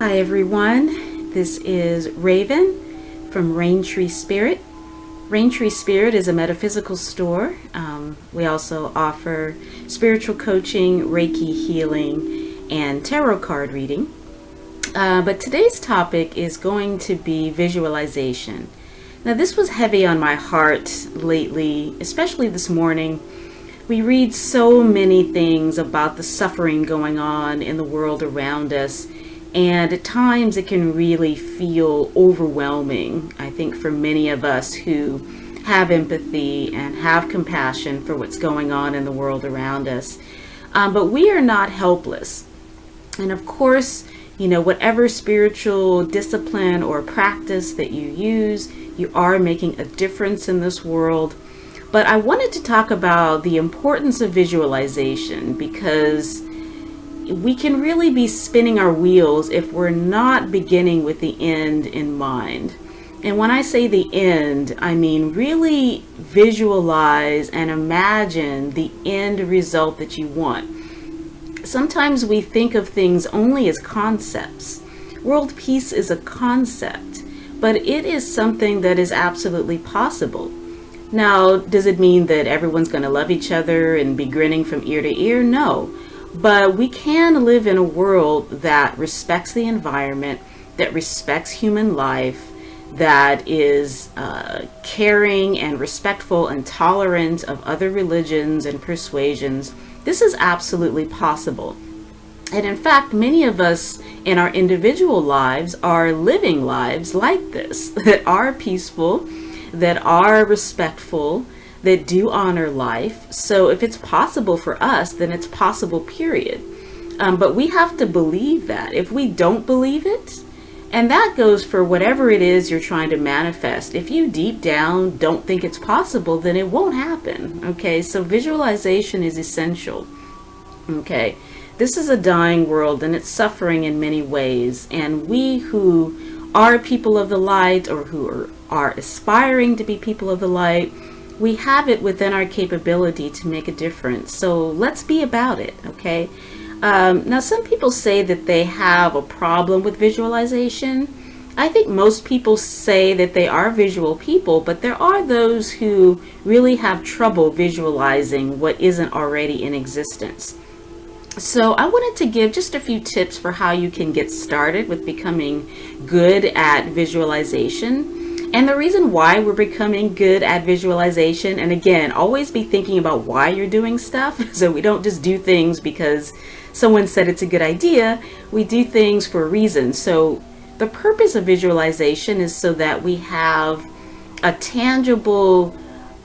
Hi everyone, this is Raven from Raintree Spirit. Raintree Spirit is a metaphysical store. We also offer spiritual coaching, Reiki healing, and tarot card reading. But today's topic is going to be visualization. Now this was heavy on my heart lately, especially this morning. We read so many things about the suffering going on in the world around us. And at times it can really feel overwhelming, I think, for many of us who have empathy and have compassion for what's going on in the world around us. But we are not helpless. And of course, whatever spiritual discipline or practice that you use, you are making a difference in this world. But I wanted to talk about the importance of visualization because we can really be spinning our wheels if we're not beginning with the end in mind. And when I say the end, I mean really visualize and imagine the end result that you want. Sometimes we think of things only as concepts. World peace is a concept, but it is something that is absolutely possible. Now, does it mean that everyone's going to love each other and be grinning from ear to ear? No. But we can live in a world that respects the environment, that respects human life, that is caring and respectful and tolerant of other religions and persuasions. This is absolutely possible. And in fact, many of us in our individual lives are living lives like this, that are peaceful, that are respectful, that do honor life. So if it's possible for us, then it's possible, period. But we have to believe that. If we don't believe it, and that goes for whatever it is you're trying to manifest. If you deep down don't think it's possible, then it won't happen. Okay, so visualization is essential. Okay, this is a dying world and it's suffering in many ways. And we who are people of the light or who are aspiring to be people of the light, we have it within our capability to make a difference. So let's be about it, okay? Now, some people say that they have a problem with visualization. I think most people say that they are visual people, but there are those who really have trouble visualizing what isn't already in existence. So I wanted to give just a few tips for how you can get started with becoming good at visualization. And the reason why we're becoming good at visualization, and again, always be thinking about why you're doing stuff. So we don't just do things because someone said it's a good idea. We do things for a reason. So the purpose of visualization is so that we have a tangible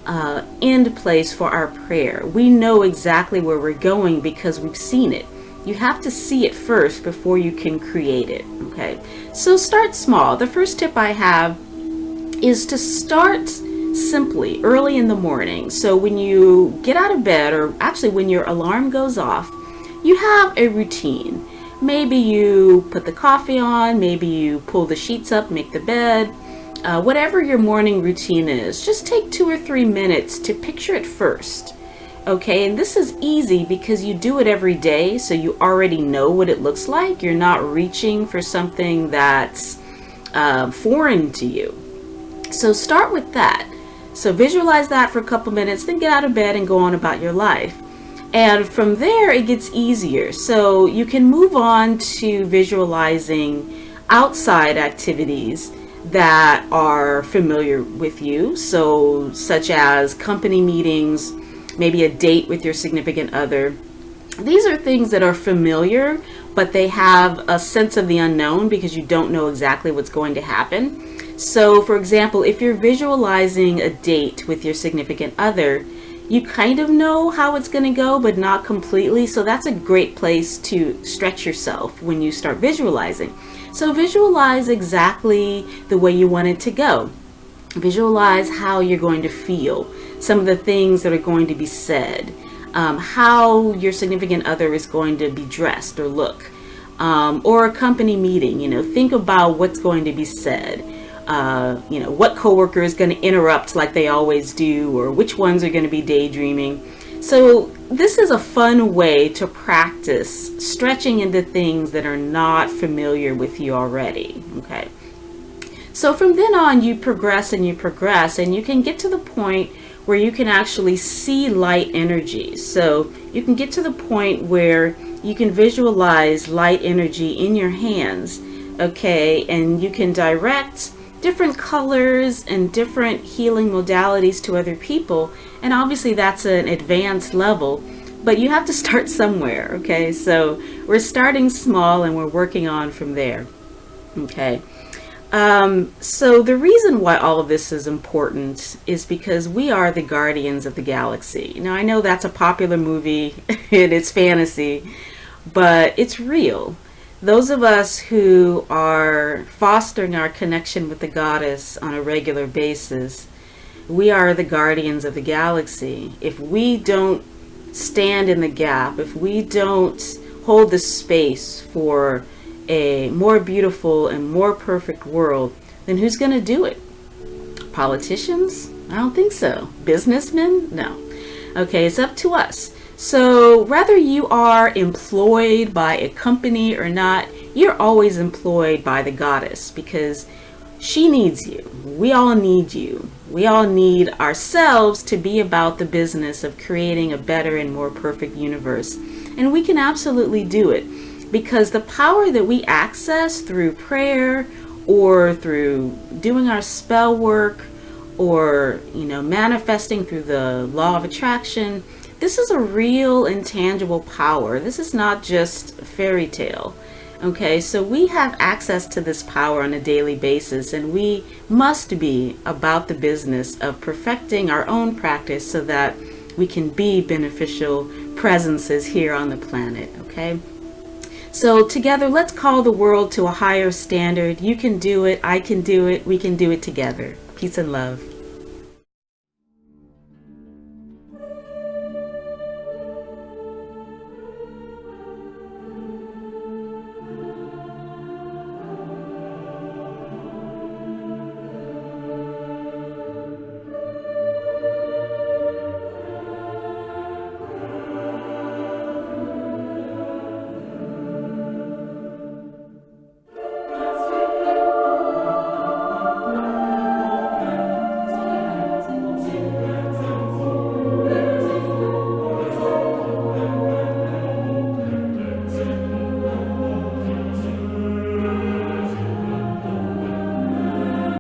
end place for our prayer. We know exactly where we're going because we've seen it. You have to see it first before you can create it. Okay, so start small. The first tip I have is to start simply early in the morning. So when you get out of bed, or actually when your alarm goes off, you have a routine. Maybe you put the coffee on, maybe you pull the sheets up, make the bed, whatever your morning routine is, just take 2 or 3 minutes to picture it first. Okay, and this is easy because you do it every day, so you already know what it looks like. You're not reaching for something that's foreign to you. So start with that. So visualize that for a couple minutes, then get out of bed and go on about your life. And from there, it gets easier. So you can move on to visualizing outside activities that are familiar with you. So such as company meetings, maybe a date with your significant other. These are things that are familiar, but they have a sense of the unknown because you don't know exactly what's going to happen. So for example, if you're visualizing a date with your significant other, you kind of know how it's going to go, but not completely. So that's a great place to stretch yourself when you start visualizing. So visualize exactly the way you want it to go. Visualize how you're going to feel, some of the things that are going to be said, how your significant other is going to be dressed or look, or a company meeting. Think about what's going to be said. What coworker is going to interrupt like they always do, or which ones are going to be daydreaming. So this is a fun way to practice stretching into things that are not familiar with you already. Okay. So from then on, you progress and you progress, and you can get to the point where you can actually see light energy. So you can get to the point where you can visualize light energy in your hands, okay, and you can direct different colors and different healing modalities to other people. And obviously that's an advanced level, but you have to start somewhere, okay? So we're starting small and we're working on from there, okay? So the reason why all of this is important is because we are the guardians of the galaxy. Now, I know that's a popular movie and it's fantasy, but it's real. Those of us who are fostering our connection with the goddess on a regular basis, we are the guardians of the galaxy. If we don't stand in the gap, if we don't hold the space for a more beautiful and more perfect world, then who's going to do it? Politicians? I don't think so. Businessmen? No. Okay, it's up to us. So whether you are employed by a company or not, you're always employed by the goddess because she needs you. We all need you. We all need ourselves to be about the business of creating a better and more perfect universe. And we can absolutely do it because the power that we access through prayer or through doing our spell work or, manifesting through the law of attraction, this is a real intangible power. This is not just a fairy tale. Okay, so we have access to this power on a daily basis, and we must be about the business of perfecting our own practice so that we can be beneficial presences here on the planet, okay? So together, let's call the world to a higher standard. You can do it, I can do it, we can do it together. Peace and love.